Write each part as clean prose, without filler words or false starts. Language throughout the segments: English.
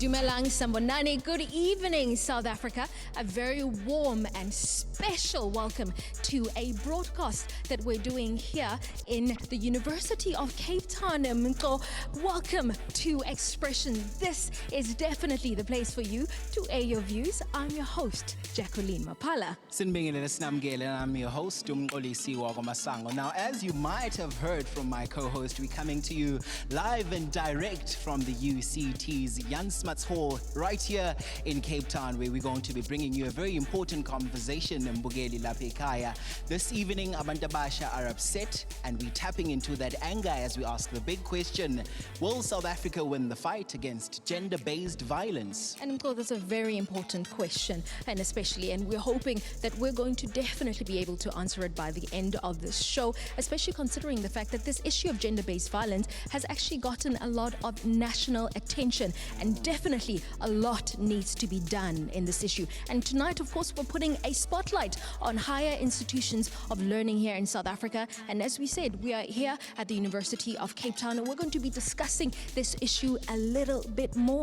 Dumelang Sambonani. Good evening, South Africa. A very warm and special welcome to a broadcast that we're doing here in the University of Cape Town. Welcome to Expression. This is definitely the place for you to air your views. I'm your host, Jacqueline Mapala. I'm your host, Masango. Now, as you might have heard from my co-host, we're coming to you live and direct from the UCT's Jan Smuts Hall right here in Cape Town, where we're going to be bringing you a very important conversation. This evening, Abantabasha are upset, and we're tapping into that anger as we ask the big question: will South Africa win the fight against gender-based violence? And that's a very important question, and we're hoping that we're going to definitely be able to answer it by the end of this show, especially considering the fact that this issue of gender-based violence has actually gotten a lot of national attention, and definitely a lot needs to be done in this issue. And tonight, of course, we're putting a spotlight on higher institutions of learning here in South Africa. And as we said, we are here at the University of Cape Town, and we're going to be discussing this issue a little bit more.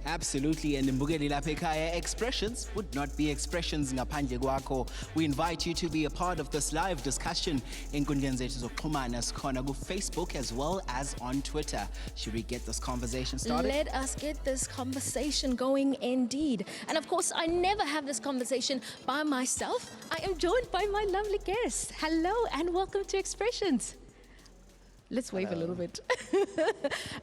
Absolutely, and Mbugeli Lapekaya, expressions would not be expressions ngaphandle kwakho. We invite you to be a part of this live discussion in Facebook as well as on Twitter. Should we get this conversation started? Let us get this conversation going indeed. And of course, I never have this conversation by myself. I am joined by my lovely guest. Hello and welcome to Expressions. Let's wave a little bit.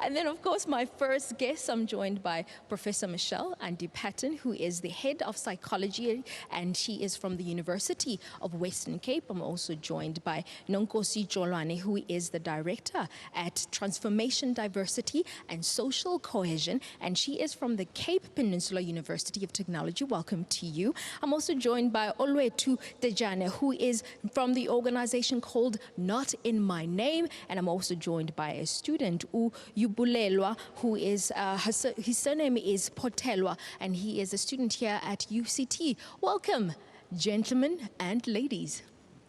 And then, of course, my first guest, I'm joined by Professor Michelle Andy Patton, who is the head of psychology, and she is from the University of Western Cape. I'm also joined by Nonkosi Jolwane, who is the director at Transformation, Diversity and Social Cohesion, and she is from the Cape Peninsula University of Technology. Welcome to you. I'm also joined by Olwetu Tejane, who is from the organization called Not In My Name, and I'm also joined by a student, Uyibulelwa, who is, his surname is Potelwa, and he is a student here at UCT. Welcome, gentlemen and ladies.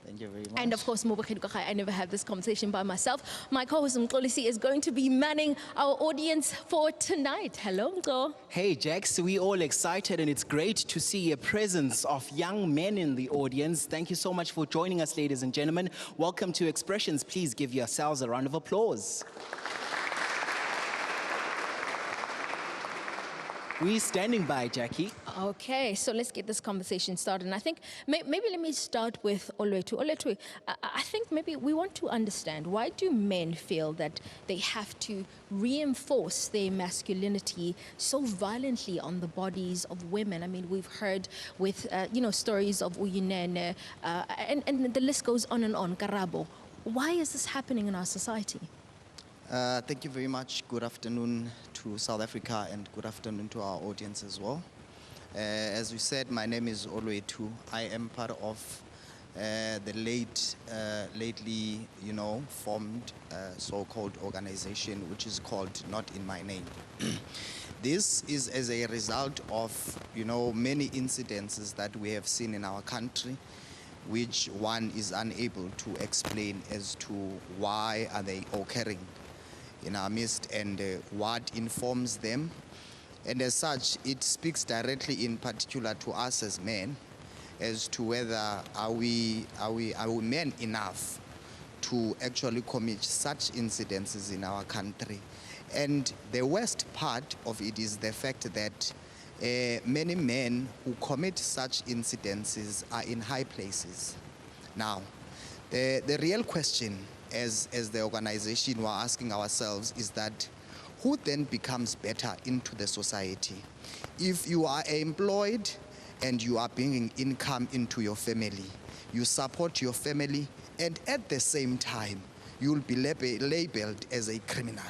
Thank you very much. And of course, I never have this conversation by myself. My co-host Mkolisi is going to be manning our audience for tonight. Hello, Mko. Hey, Jax, we're all excited, and it's great to see a presence of young men in the audience. Thank you so much for joining us, ladies and gentlemen. Welcome to Expressions. Please give yourselves a round of applause. We're standing by, Jackie. Okay, so let's get this conversation started. And I think maybe let me start with Olwetu. Olwetu, I think maybe we want to understand, why do men feel that they have to reinforce their masculinity so violently on the bodies of women? I mean, we've heard with, stories of Uyinene, and the list goes on and on, Karabo. Why is this happening in our society? Thank you very much. Good afternoon to South Africa, and good afternoon to our audience as well. As we said, my name is Olwetu. I am part of the lately, formed so-called organization, which is called Not In My Name. This is as a result of, many incidences that we have seen in our country, which one is unable to explain as to why are they occurring in our midst, and what informs them. And as such, it speaks directly in particular to us as men as to whether are we men enough to actually commit such incidences in our country. And the worst part of it is the fact that many men who commit such incidences are in high places. Now, the real question as the organization we're asking ourselves is that who then becomes better into the society? If you are employed and you are bringing income into your family, you support your family, and at the same time, you'll be labeled as a criminal.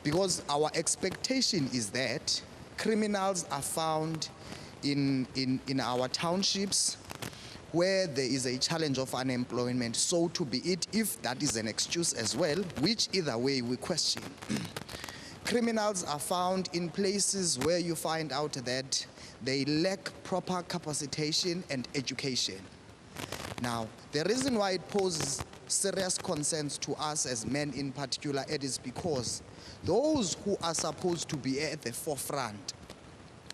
Because our expectation is that criminals are found in our townships, where there is a challenge of unemployment, so to be it, if that is an excuse as well, which either way we question. Criminals are found in places where you find out that they lack proper capacitation and education. Now, the reason why it poses serious concerns to us as men in particular, it is because those who are supposed to be at the forefront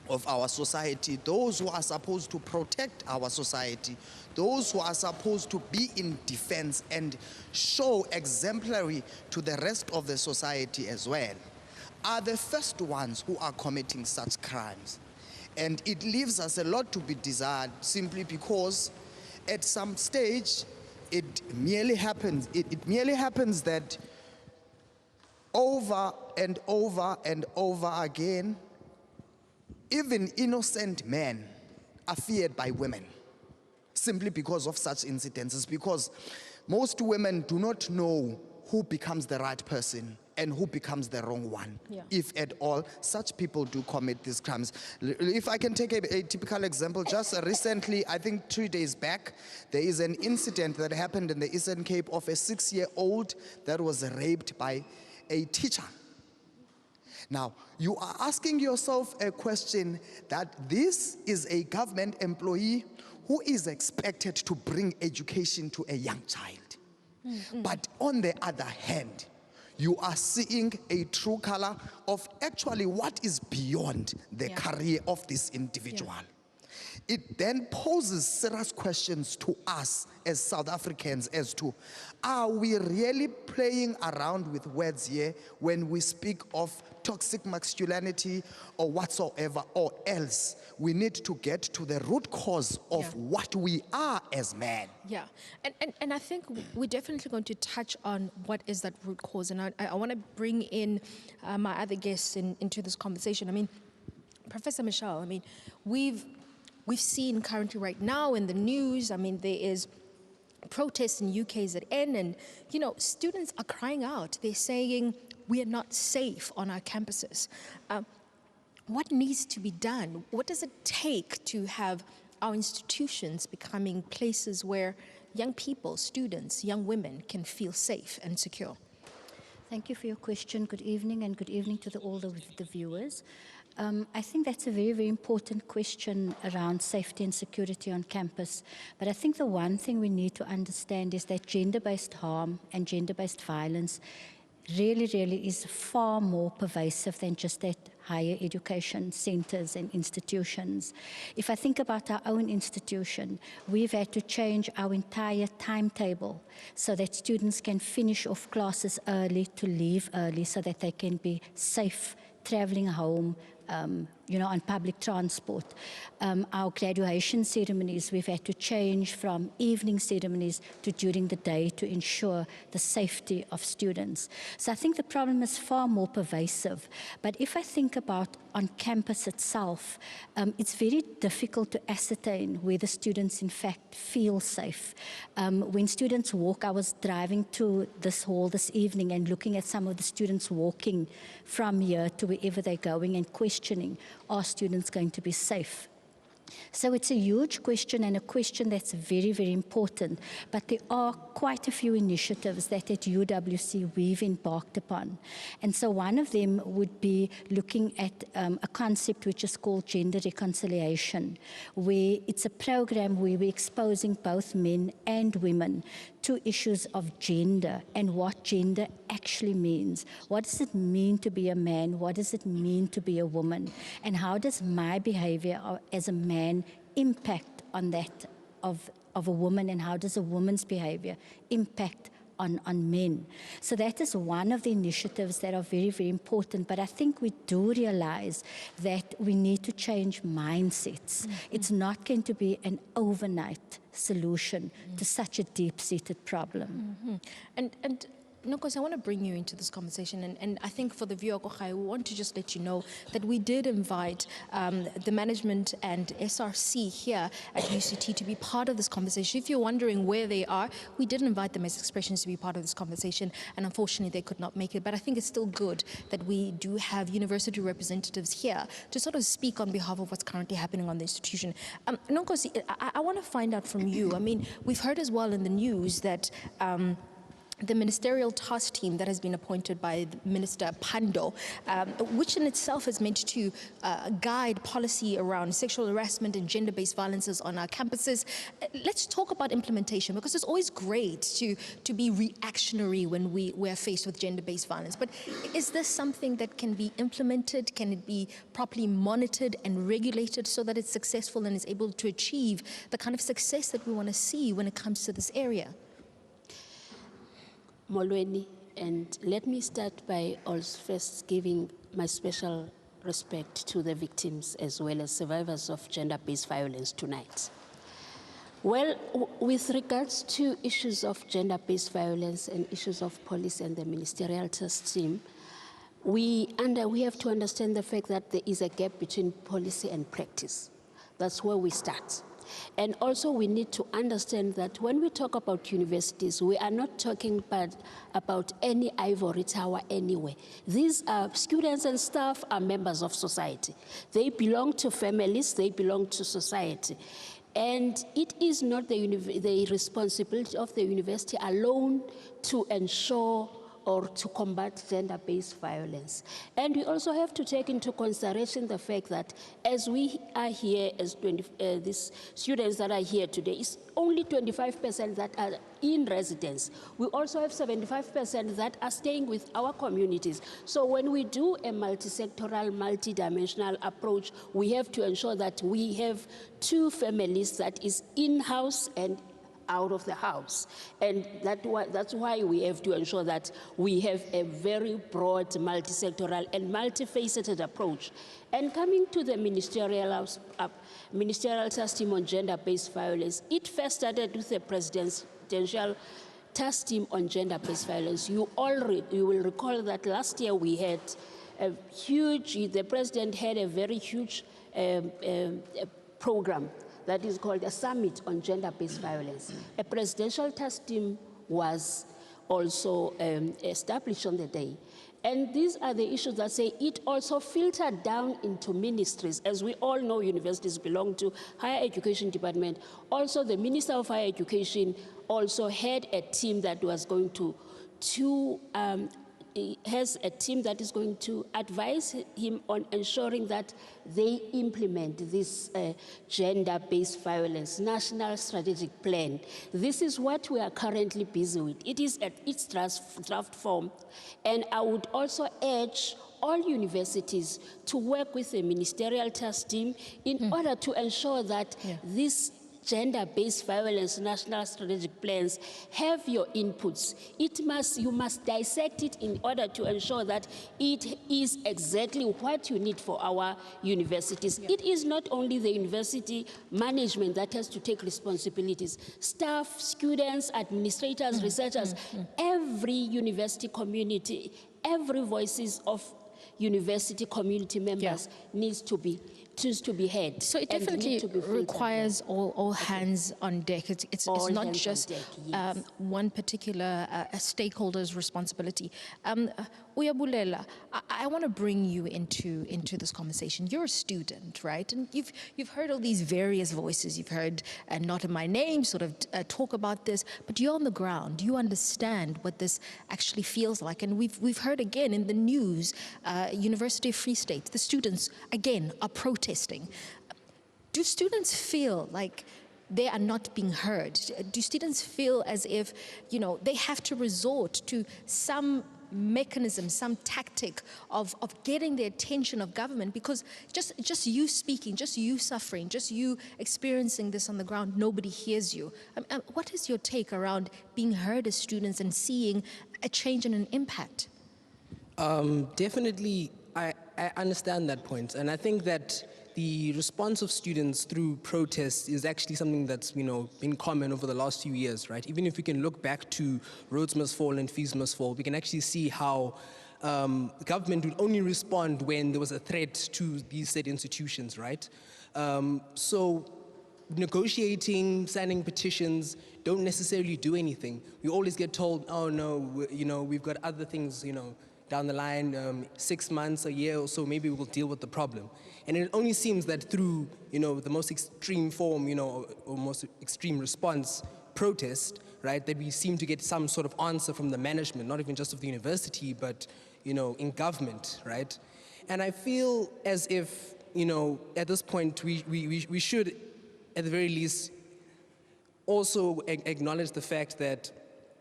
of our society, those who are supposed to protect our society, those who are supposed to be in defense and show exemplary to the rest of the society as well, are the first ones who are committing such crimes. And it leaves us a lot to be desired, simply because at some stage it merely happens that over and over and over again, even innocent men are feared by women, simply because of such incidences, because most women do not know who becomes the right person and who becomes the wrong one. Yeah. If at all, such people do commit these crimes. If I can take a typical example, just recently, I think 3 days back, there is an incident that happened in the Eastern Cape of a 6-year-old that was raped by a teacher. Now, you are asking yourself a question that this is a government employee who is expected to bring education to a young child. But on the other hand, you are seeing a true color of actually what is beyond the career of this individual. It then poses serious questions to us as South Africans as to, are we really playing around with words here when we speak of toxic masculinity or whatsoever, or else we need to get to the root cause of what we are as men. Yeah, and I think we're definitely going to touch on what is that root cause, and I want to bring in my other guests into this conversation. I mean, Professor Michelle, I mean, we've seen currently right now in the news, I mean, there is protests in UKZN, and, you know, students are crying out. They're saying, we are not safe on our campuses. What needs to be done? What does it take to have our institutions becoming places where young people, students, young women can feel safe and secure? Thank you for your question. Good evening, and good evening to all the viewers. I think that's a very, very important question around safety and security on campus. But I think the one thing we need to understand is that gender-based harm and gender-based violence really, really is far more pervasive than just at higher education centers and institutions. If I think about our own institution, we've had to change our entire timetable so that students can finish off classes early, to leave early, so that they can be safe traveling home, you know, on public transport. Our graduation ceremonies, we've had to change from evening ceremonies to during the day to ensure the safety of students. So I think the problem is far more pervasive. But if I think about on campus itself, it's very difficult to ascertain whether students in fact feel safe. When students walk, I was driving to this hall this evening and looking at some of the students walking from here to wherever they're going and questioning, are students going to be safe? So it's a huge question, and a question that's very, very important. But there are quite a few initiatives that at UWC we've embarked upon. And so one of them would be looking at a concept which is called gender reconciliation, where it's a program where we're exposing both men and women to issues of gender and what gender actually means. What does it mean to be a man? What does it mean to be a woman? And how does my behavior as a man impact on that of a woman, and how does a woman's behavior impact on men? So that is one of the initiatives that are very, very important. But I think we do realize that we need to change mindsets. It's not going to be an overnight solution to such a deep-seated problem. And Nkosi, I want to bring you into this conversation, and I think for the viewer, I want to just let you know that we did invite the management and SRC here at UCT to be part of this conversation. If you're wondering where they are, we did invite them as Expressions to be part of this conversation, and unfortunately they could not make it. But I think it's still good that we do have university representatives here to sort of speak on behalf of what's currently happening on the institution. Nkosi, I want to find out from you. I mean, we've heard as well in the news that the ministerial task team that has been appointed by Minister Pando, which in itself is meant to guide policy around sexual harassment and gender-based violences on our campuses. Let's talk about implementation, because it's always great to be reactionary when we're faced with gender-based violence. But is this something that can be implemented? Can it be properly monitored and regulated so that it's successful and is able to achieve the kind of success that we want to see when it comes to this area? Molweni, and let me start by also first giving my special respect to the victims as well as survivors of gender-based violence tonight. Well, with regards to issues of gender-based violence and issues of police and the ministerial task team, we have to understand the fact that there is a gap between policy and practice. That's where we start. And also we need to understand that when we talk about universities, we are not talking about any ivory tower anywhere. These students and staff are members of society. They belong to families, they belong to society. And it is not the responsibility of the university alone to ensure or to combat gender-based violence. And we also have to take into consideration the fact that as we are here, as these students that are here today, it's only 25% that are in residence. We also have 75% that are staying with our communities. So when we do a multi-sectoral, multi-dimensional approach, we have to ensure that we have two families that is in-house and out of the house. And that's why we have to ensure that we have a very broad, multi-sectoral and multifaceted approach. And coming to the ministerial task team on gender-based violence, it first started with the presidential task team on gender-based violence. You will recall that last year we had the president had a very huge program that is called a summit on gender-based violence. A presidential task team was also established on the day. And these are the issues that say it also filtered down into ministries. As we all know, universities belong to higher education department. Also, the Minister of Higher Education also had a team that was going has a team that is going to advise him on ensuring that they implement this gender-based violence national strategic plan. This is what we are currently busy with. It is at its draft form, and I would also urge all universities to work with the ministerial task team in order to ensure that this gender-based violence national strategic plans have your inputs. You must dissect it in order to ensure that it is exactly what you need for our universities. It is not only the university management that has to take responsibilities. Staff, students, administrators, researchers, every university community, every voices of university community members needs to be heard. So it definitely requires all hands on deck. It's not just one particular stakeholder's responsibility. Uyabulela, I want to bring you into this conversation. You're a student, right? And you've heard all these various voices. You've heard Not In My Name sort of talk about this, but you're on the ground. You understand what this actually feels like. And we've heard again in the news, University of Free State, the students again are protesting. Do students feel like they are not being heard? Do students feel as if, they have to resort to some mechanism, some tactic of getting the attention of government, because just you speaking, just you suffering, just you experiencing this on the ground, nobody hears you? What is your take around being heard as students and seeing a change and an impact? Definitely, I understand that point, and I think that the response of students through protests is actually something that's been common over the last few years, right? Even if we can look back to Roads Must Fall and Fees Must Fall, we can actually see how the government would only respond when there was a threat to these said institutions, right? So negotiating, signing petitions don't necessarily do anything. We always get told, oh no, we've got other things, down the line, 6 months, a year or so, maybe we'll deal with the problem. And it only seems that through, the most extreme form, or most extreme response, protest, right, that we seem to get some sort of answer from the management, not even just of the university, but, in government, right? And I feel as if, at this point, we should, at the very least, also acknowledge the fact that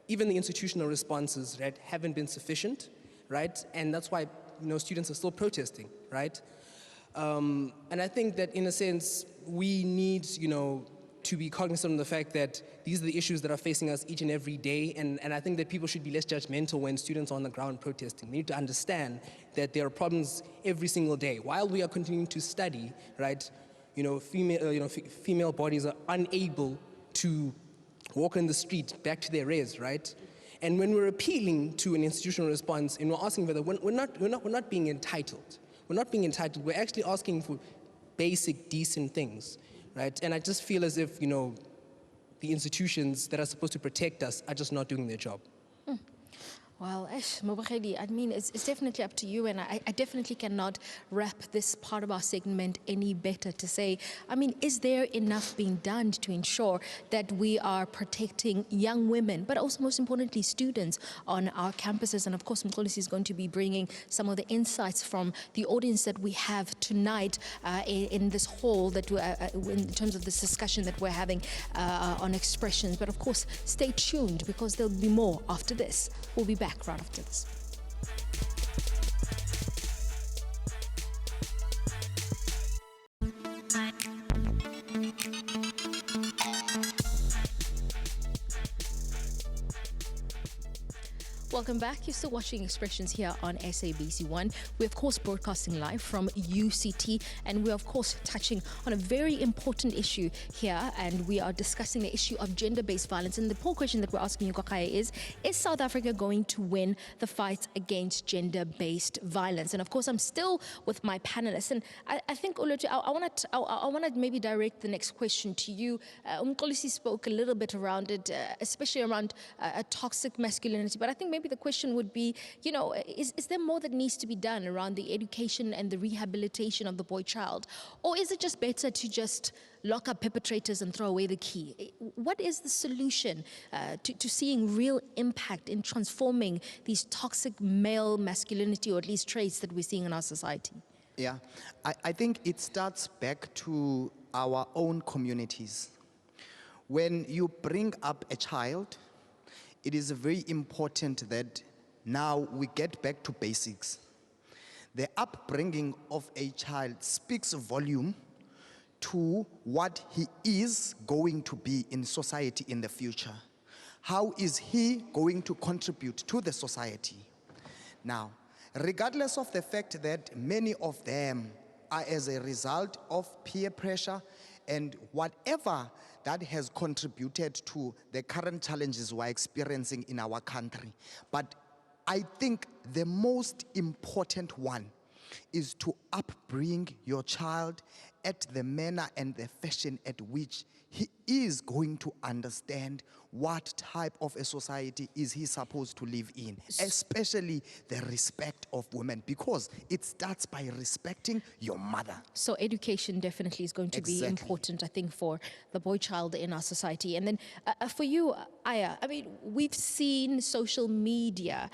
even the institutional responses, right, haven't been sufficient, right? And that's why, students are still protesting, right? And I think that, in a sense, we need, to be cognizant of the fact that these are the issues that are facing us each and every day, and I think that people should be less judgmental when students are on the ground protesting. They need to understand that there are problems every single day. While we are continuing to study, right, female bodies are unable to walk in the street back to their res, right? And when we're appealing to an institutional response and we're asking for that, we're not being entitled. We're not being entitled. We're actually asking for basic, decent things, right? And I just feel as if, the institutions that are supposed to protect us are just not doing their job. Well, Mobagedi, I mean, it's definitely up to you, and I definitely cannot wrap this part of our segment any better to say, I mean, is there enough being done to ensure that we are protecting young women, but also most importantly, students on our campuses? And of course, Mkolisi is going to be bringing some of the insights from the audience that we have tonight in this hall, that in terms of this discussion that we're having on expressions. But of course, stay tuned, because there'll be more after this. We'll be back right after this. Welcome back. You're still watching Expressions here on SABC 1. We're, of course, broadcasting live from UCT, and we're, of course, touching on a very important issue here, and we are discussing the issue of gender-based violence. And the poll question that we're asking you, Kakaya, is South Africa going to win the fight against gender-based violence? And, of course, I'm still with my panelists, and I think, Olutu, I want to maybe direct the next question to you. Mkolisi spoke a little bit around it, especially around toxic masculinity, but I think maybe the question would be, is there more that needs to be done around the education and the rehabilitation of the boy child? Or is it just better to just lock up perpetrators and throw away the key? What is the solution to seeing real impact in transforming these toxic male masculinity, or at least traits that we're seeing in our society? Yeah, I think it starts back to our own communities. When you bring up a child, it is very important that now we get back to basics. The upbringing of a child speaks volume to what he is going to be in society in the future. How is he going to contribute to the society? Now, regardless of the fact that many of them are as a result of peer pressure and whatever that has contributed to the current challenges we're experiencing in our country. But I think the most important one is to upbring your child at the manner and the fashion at which he is going to understand what type of a society is he supposed to live in, especially the respect of women, because it starts by respecting your mother. So education definitely is going to be important, I think, for the boy child in our society. And then for you, Aya, I mean, we've seen social media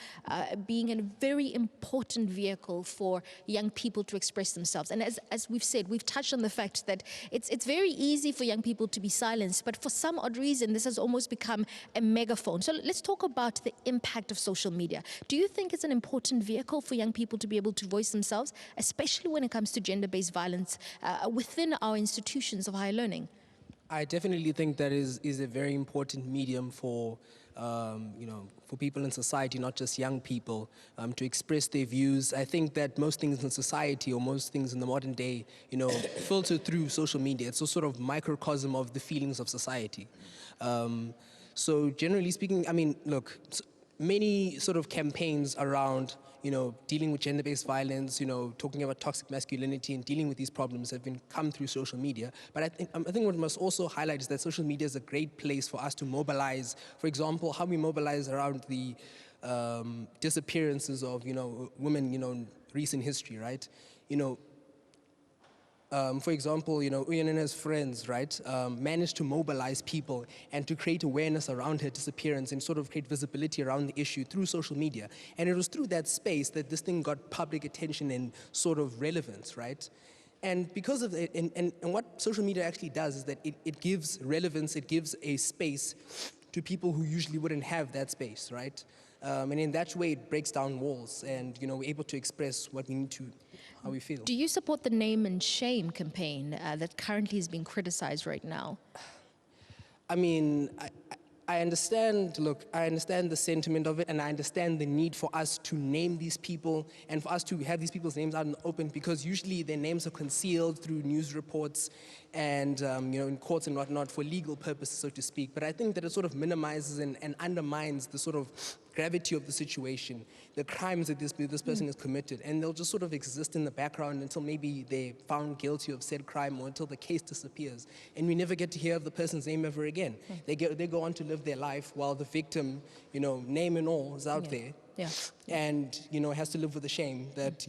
being a very important vehicle for young people to express themselves. And as we've said, we've touched on the fact that it's very easy for young people to be silenced, but for some odd reason, this has almost become a megaphone. So let's talk about the impact of social media. Do you think it's an important vehicle for young people to be able to voice themselves, especially when it comes to gender-based violence within our institutions of higher learning? I definitely think that is a very important medium for for people in society, not just young people, to express their views. I think that most things in society, or most things in the modern day, filter through social media. It's a sort of microcosm of the feelings of society. So generally speaking, I mean, look, many sort of campaigns around dealing with gender-based violence, talking about toxic masculinity and dealing with these problems have come through social media. But I think what we must also highlight is that social media is a great place for us to mobilize. For example, how we mobilize around the disappearances of, women, in recent history, right? For example, Uyinene's friends, right, managed to mobilize people and to create awareness around her disappearance and sort of create visibility around the issue through social media. And it was through that space that this thing got public attention and sort of relevance, right? And because of it, and what social media actually does is that it gives relevance, it gives a space to people who usually wouldn't have that space, right? And in that way, it breaks down walls and, we're able to express what we need to, how we feel. Do you support the name and shame campaign that currently is being criticized right now? I mean, I understand, I understand the sentiment of it, and I understand the need for us to name these people and for us to have these people's names out in the open, because usually their names are concealed through news reports and, in courts and whatnot for legal purposes, so to speak. But I think that it sort of minimizes and undermines the sort of gravity of the situation, the crimes that this person has committed, and they'll just sort of exist in the background until maybe they're found guilty of said crime or until the case disappears, and we never get to hear of the person's name ever again. They go on to live their life while the victim, name and all, is out there, and has to live with the shame that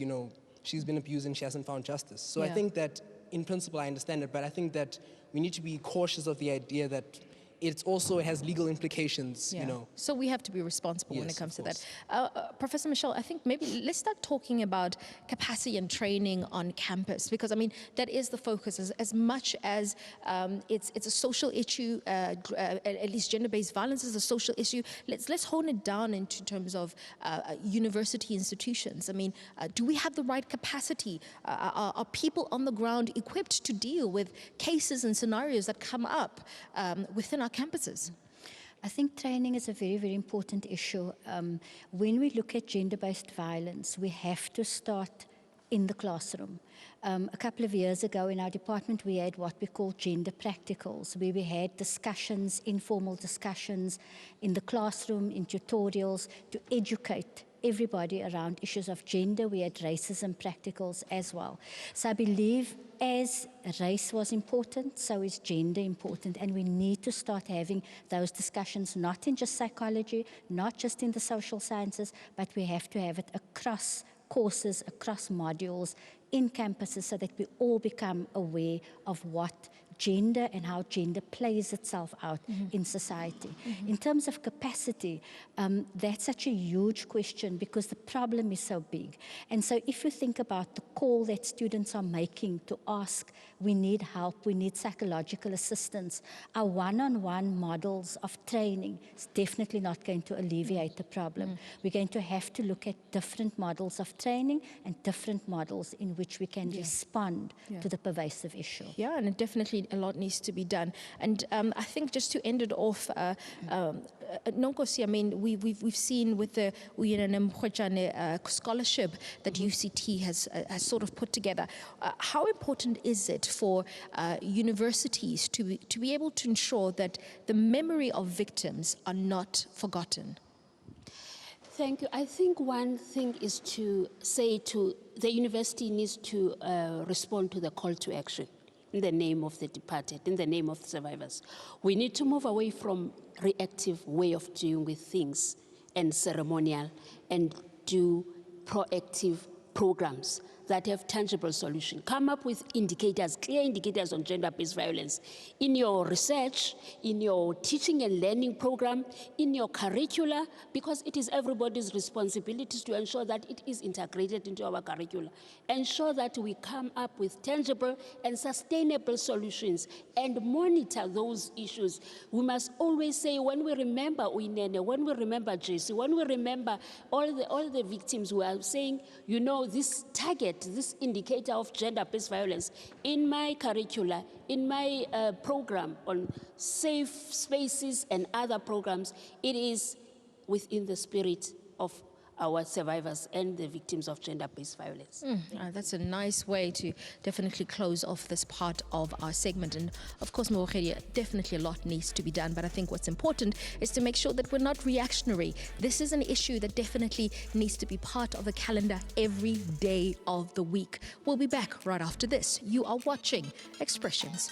she's been abused and she hasn't found justice. So I think that in principle I understand it, but I think that we need to be cautious of the idea that it also has legal implications, So we have to be responsible when it Yes, comes of to that. Professor Michelle, I think maybe let's start talking about capacity and training on campus, because I mean, that is the focus as much as it's a social issue, at least gender-based violence is a social issue. Let's hone it down into terms of university institutions. I mean, do we have the right capacity? Are people on the ground equipped to deal with cases and scenarios that come up within our campuses? I think training is a very, very important issue. When we look at gender-based violence, we have to start in the classroom. A couple of years ago in our department, we had what we call gender practicals, where we had discussions, informal discussions in the classroom, in tutorials, to educate everybody around issues of gender. We had racism practicals as well. So I believe as race was important, so is gender important, and we need to start having those discussions, not in just psychology, not just in the social sciences, but we have to have it across courses, across modules, in campuses, so that we all become aware of what gender and how gender plays itself out in society. In terms of capacity, that's such a huge question because the problem is so big. And so if you think about the call that students are making to ask, we need help, we need psychological assistance, our one-on-one models of training is definitely not going to alleviate the problem. We're going to have to look at different models of training and different models in which we can respond to the pervasive issue. Yeah, and definitely a lot needs to be done. And I think just to end it off, Nonkosi, I mean, we've seen with the Uyinene Mrwetyana scholarship that UCT has sort of put together. How important is it for universities to be able to ensure that the memory of victims are not forgotten? Thank you. I think one thing is to say to the university needs to respond to the call to action in the name of the departed, in the name of the survivors. We need to move away from reactive way of dealing with things and ceremonial and do proactive programs that have tangible solution. Come up with indicators, clear indicators on gender-based violence in your research, in your teaching and learning program, in your curricula, because it is everybody's responsibility to ensure that it is integrated into our curricula. Ensure that we come up with tangible and sustainable solutions and monitor those issues. We must always say, when we remember Uyinene, when we remember JC, when we remember all the victims, we are saying, you know, this target, this indicator of gender-based violence in my curricula, in my program on safe spaces and other programs, it is within the spirit of our survivors and the victims of gender-based violence. That's a nice way to definitely close off this part of our segment. And of course, Mrwetyana, definitely a lot needs to be done. But I think what's important is to make sure that we're not reactionary. This is an issue that definitely needs to be part of the calendar every day of the week. We'll be back right after this. You are watching Expressions.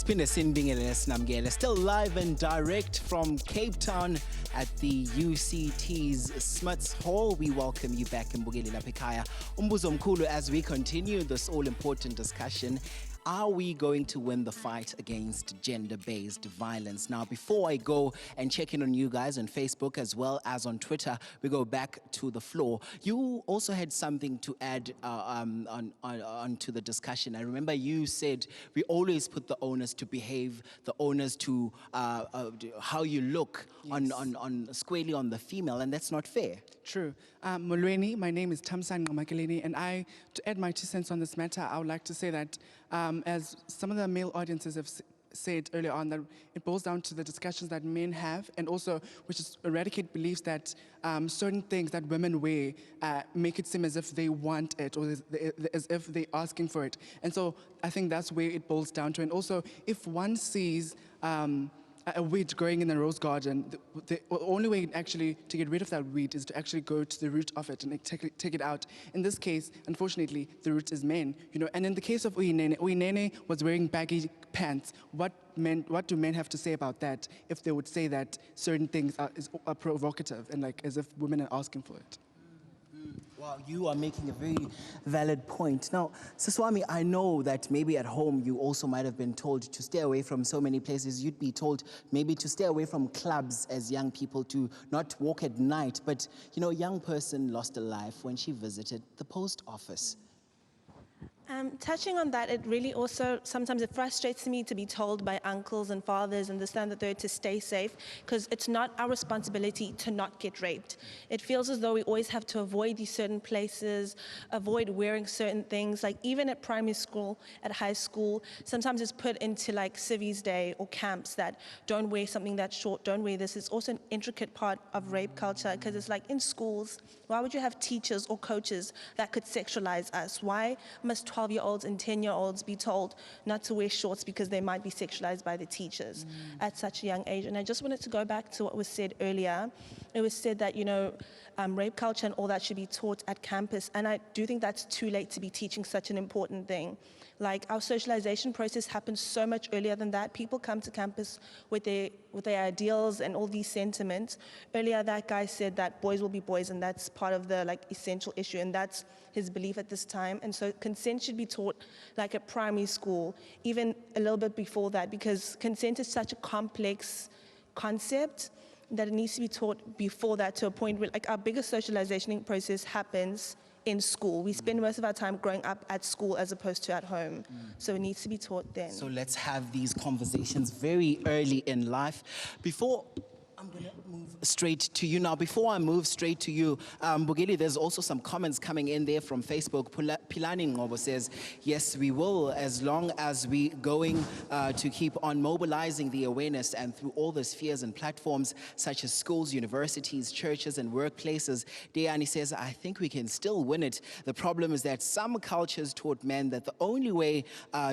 Siphinde sinibingelele sinamukele. Still live and direct from Cape Town at the UCT's Smuts Hall. We welcome you back in Mbukeli lapha ekhaya. Umbuzo mkhulu as we continue this all-important discussion. Are we going to win the fight against gender-based violence? Now, before I go and check in on you guys on Facebook as well as on Twitter, we go back to the floor. You also had something to add onto the discussion. I remember you said we always put the onus to behave, the onus to how you look on squarely on the female, and that's not fair. True. Mulweni, my name is Tamsan Ngamakeleni, and to add my 2 cents on this matter, I would like to say that as some of the male audiences have said earlier on, that it boils down to the discussions that men have, and also which is eradicate beliefs that certain things that women wear make it seem as if they want it, or as if they're asking for it. And so I think that's where it boils down to. And also, if one sees a weed growing in the rose garden, the only way actually to get rid of that weed is to actually go to the root of it and take it out. In this case, unfortunately, the root is men. You know, and in the case of Uyinene was wearing baggy pants. What do men have to say about that if they would say that certain things are provocative and like as if women are asking for it? Wow, you are making a very valid point. Now, Siswami, I know that maybe at home you also might have been told to stay away from so many places. You'd be told maybe to stay away from clubs as young people, to not walk at night. But, you know, a young person lost a life when she visited the post office. Touching on that, it really also, sometimes it frustrates me to be told by uncles and fathers and this and the third to stay safe, because it's not our responsibility to not get raped. It feels as though we always have to avoid these certain places, avoid wearing certain things. Like even at primary school, at high school, sometimes it's put into like Civies Day or camps that don't wear something that's short, don't wear this. It's also an intricate part of rape culture, because it's like in schools, why would you have teachers or coaches that could sexualize us? Why must 12-year-olds and 10-year-olds be told not to wear shorts because they might be sexualized by the teachers at such a young age? And I just wanted to go back to what was said earlier. It was said that, you know, rape culture and all that should be taught at campus. And I do think that's too late to be teaching such an important thing. Like our socialization process happens so much earlier than that. People come to campus with their ideals and all these sentiments. Earlier, that guy said that boys will be boys, and that's part of the like essential issue, and that's his belief at this time. And so consent should be taught like at primary school, even a little bit before that, because consent is such a complex concept that it needs to be taught before that, to a point where like our biggest socialization process happens in school. We spend most of our time growing up at school as opposed to at home. So it needs to be taught then. So let's have these conversations very early in life. Before I'm going to move straight to you now. Before I move straight to you, Bugeli, there's also some comments coming in there from Facebook. Pilani Ngobo says, yes, we will, as long as we going to keep on mobilizing the awareness and through all the spheres and platforms such as schools, universities, churches, and workplaces. Deani says, I think we can still win it. The problem is that some cultures taught men that the only way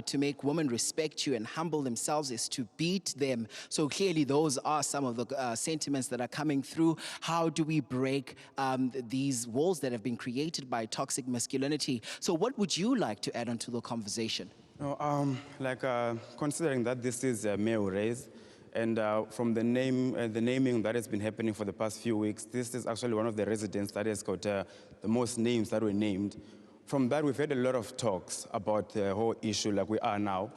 to make women respect you and humble themselves is to beat them. So clearly those are some of the sentiments that are coming through. How do we break these walls that have been created by toxic masculinity? So what would you like to add onto the conversation? Considering that this is a male race, and from the naming that has been happening for the past few weeks, this is actually one of the residents that has got the most names that were named. From that, we've had a lot of talks about the whole issue like we are now.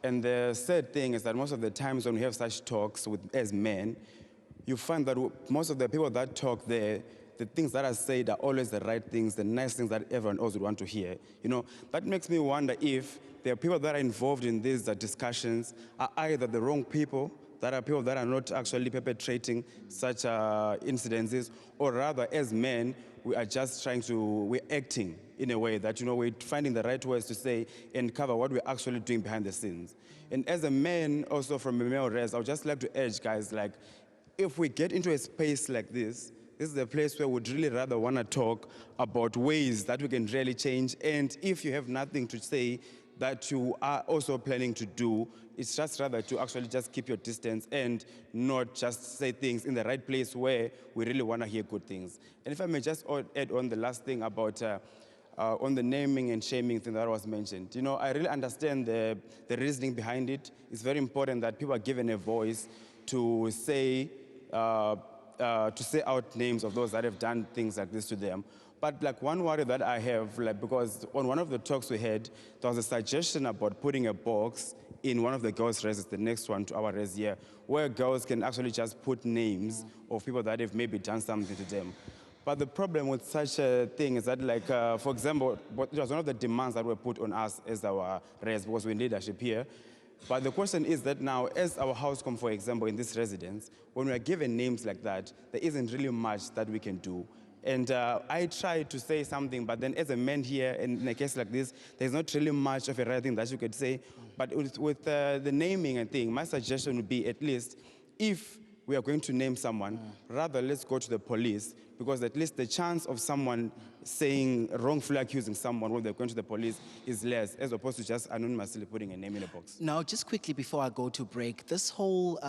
And the sad thing is that most of the times when we have such talks as men, you find that most of the people that talk there, the things that are said are always the right things, the nice things that everyone else would want to hear. You know, that makes me wonder if there are people that are involved in these discussions are either the wrong people, that are people that are not actually perpetrating such incidences, or rather, as men, we are just we're acting in a way that, you know, we're finding the right words to say and cover what we're actually doing behind the scenes. And as a man, also from a male race, I would just like to urge guys, like, if we get into a space like this is a place where we'd really rather want to talk about ways that we can really change. And if you have nothing to say that you are also planning to do, it's just rather to actually just keep your distance and not just say things in the right place where we really want to hear good things. And if I may just add on the last thing about on the naming and shaming thing that was mentioned. You know, I really understand the reasoning behind it. It's very important that people are given a voice to say out names of those that have done things like this to them. But like one worry that I have, like, because on one of the talks we had, there was a suggestion about putting a box in one of the girls' reses, the next one to our res here, where girls can actually just put names of people that have maybe done something to them. But the problem with such a thing is that, like, for example, it was one of the demands that were put on us as our res, because we're in leadership here. But the question is that now, as our housecom, for example, in this residence, when we are given names like that, there isn't really much that we can do. And I tried to say something, but then as a man here, in a case like this, there's not really much of a right thing that you could say. But with the naming and thing, my suggestion would be, at least, if we are going to name someone, rather let's go to the police, because at least the chance of someone saying, wrongfully accusing someone when they're going to the police is less, as opposed to just anonymously putting a name in a box. Now, just quickly before I go to break, this whole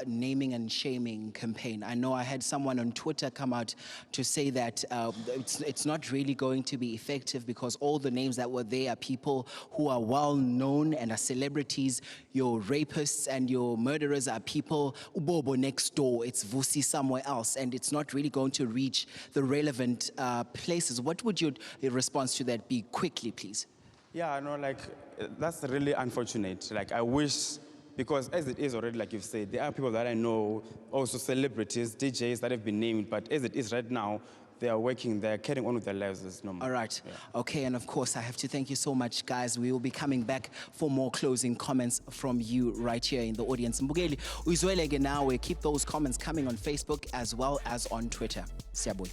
naming and shaming campaign, I know I had someone on Twitter come out to say that it's not really going to be effective because all the names that were there are people who are well known and are celebrities. Your rapists and your murderers are people, Ubobo next door, it's Vusi somewhere else, and it's not really going to reach the relevant places. What would your response to that be? Quickly, please. Yeah, no, like, that's really unfortunate. Like, I wish, because as it is already, like you've said, there are people that I know, also celebrities, DJs that have been named, but as it is right now, they are working, they're carrying on with their lives as normal. All right. Yeah. Okay, and of course, I have to thank you so much, guys. We will be coming back for more closing comments from you right here in the audience. Mbukeli, uzweleke nawe. Keep those comments coming on Facebook as well as on Twitter. Siyabuya.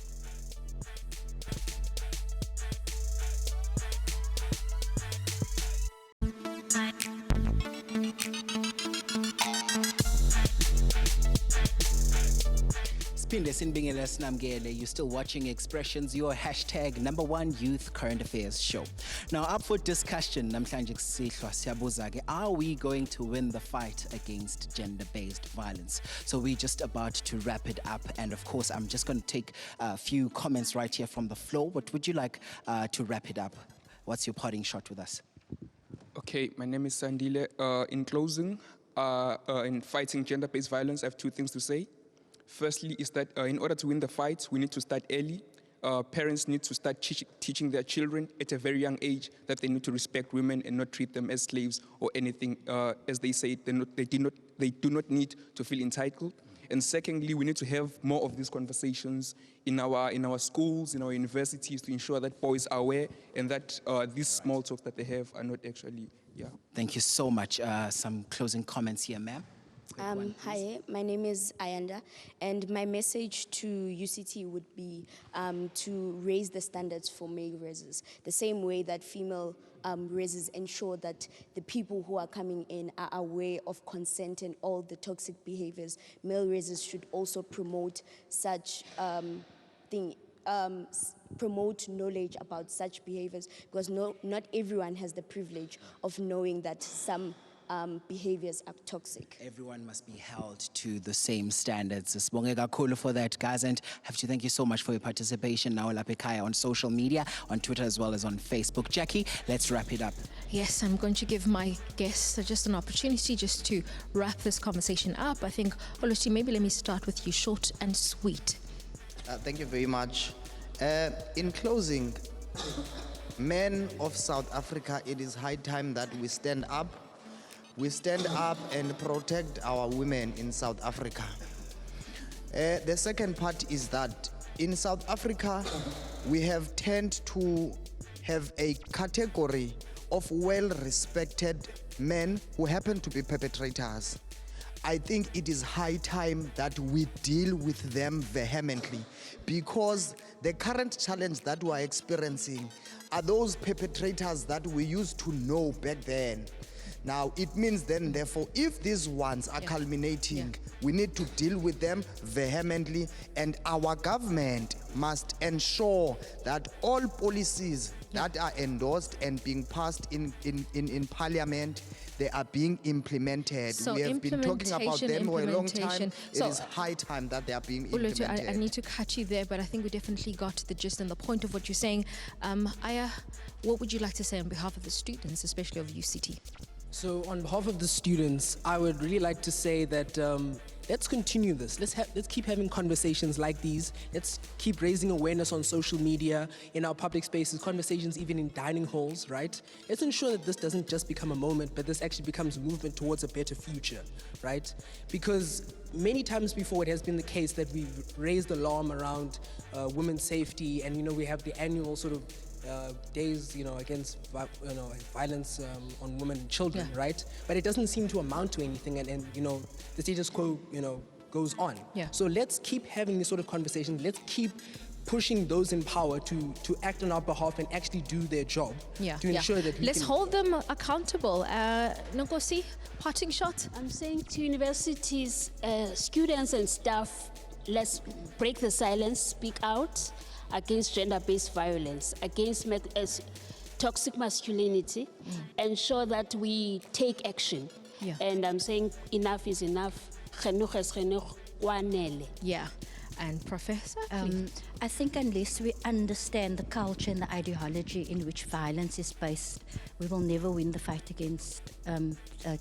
You're still watching Expressions, your hashtag #1 youth current affairs show. Now, up for discussion, are we going to win the fight against gender-based violence? So we're just about to wrap it up. And of course, I'm just going to take a few comments right here from the floor. What would you like to wrap it up? What's your parting shot with us? Okay, my name is Sandile. In closing, in fighting gender-based violence, I have two things to say. Firstly, is that in order to win the fight, we need to start early. Parents need to start teaching their children at a very young age that they need to respect women and not treat them as slaves or anything. As they say, they do not need to feel entitled. And secondly, we need to have more of these conversations in our schools, in our universities, to ensure that boys are aware and that these small talks that they have are not actually, Thank you so much. Some closing comments here, ma'am. Hi, my name is Ayanda, and my message to UCT would be to raise the standards for male reses, the same way that female reses ensure that the people who are coming in are aware of consent and all the toxic behaviors. Male reses should also promote such promote knowledge about such behaviors, because not everyone has the privilege of knowing that some behaviors are toxic. Everyone must be held to the same standards. Sibonge kakhulu for that, guys, and have to thank you so much for your participation now Lapekaya on social media, on Twitter as well as on Facebook. Jackie, let's wrap it up. Yes, I'm going to give my guests just an opportunity just to wrap this conversation up. I think, Oluchi, maybe let me start with you, short and sweet. Thank you very much. In closing, men of South Africa, it is high time that we stand up. We stand up and protect our women in South Africa. The second part is that in South Africa, we have tend to have a category of well-respected men who happen to be perpetrators. I think it is high time that we deal with them vehemently, because the current challenge that we are experiencing are those perpetrators that we used to know back then. Now, it means then, therefore, if these ones are culminating, we need to deal with them vehemently, and our government must ensure that all policies that are endorsed and being passed in Parliament. They are being implemented. So We have been talking about them for a long time. implementation. It So, is high time that they are being Ulutu, implemented. I need to cut you there, but I think we definitely got the gist and the point of what you're saying. Aya, what would you like to say on behalf of the students, especially of UCT? So on behalf of the students, I would really like to say that let's continue this. Let's keep having conversations like these. Let's keep raising awareness on social media, in our public spaces, conversations even in dining halls, right? Let's ensure that this doesn't just become a moment, but this actually becomes a movement towards a better future, right? Because many times before it has been the case that we've raised alarm around women's safety, and we have the annual sort of days, against violence on women and children, right? But it doesn't seem to amount to anything, and the status quo, goes on. Yeah. So let's keep having these sort of conversations. Let's keep pushing those in power to act on our behalf and actually do their job to ensure that we Let's can hold them accountable. Nkosi, parting shot. I'm saying to universities, students and staff, let's break the silence, speak out against gender-based violence, against toxic masculinity, ensure that we take action. Yeah. And I'm saying enough is enough. Yeah. And Professor, please. I think unless we understand the culture and the ideology in which violence is based, we will never win the fight against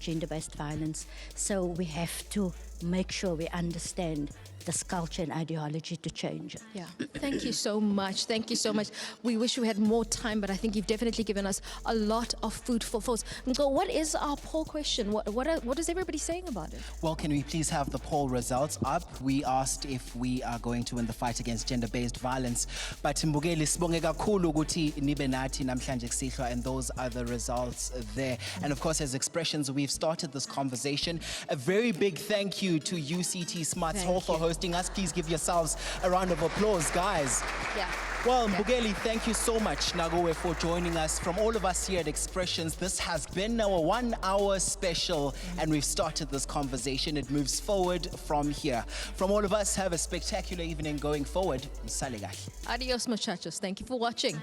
gender-based violence. So we have to make sure we understand this culture and ideology to change it. Yeah, thank you so much. Thank you so much. We wish we had more time, but I think you've definitely given us a lot of food for thought. Ngo, what is our poll question? What is everybody saying about it? Well, can we please have the poll results up? We asked if we are going to win the fight against gender-based violence. But Mbugeli, sibonge kakhulu ukuthi nibe nathi namhlanje kusihlwa, and those are the results there. And of course, as expressions, we've started this conversation. A very big thank you to UCT Smarts Hall for hosting us. Please give yourselves a round of applause, guys. Yeah. Well, Mbugeli, thank you so much, Nagowe, for joining us. From all of us here at Expressions, this has been our 1 hour special, and we've started this conversation. It moves forward from here. From all of us, have a spectacular evening going forward. Msale kahle. Adios, muchachos. Thank you for watching.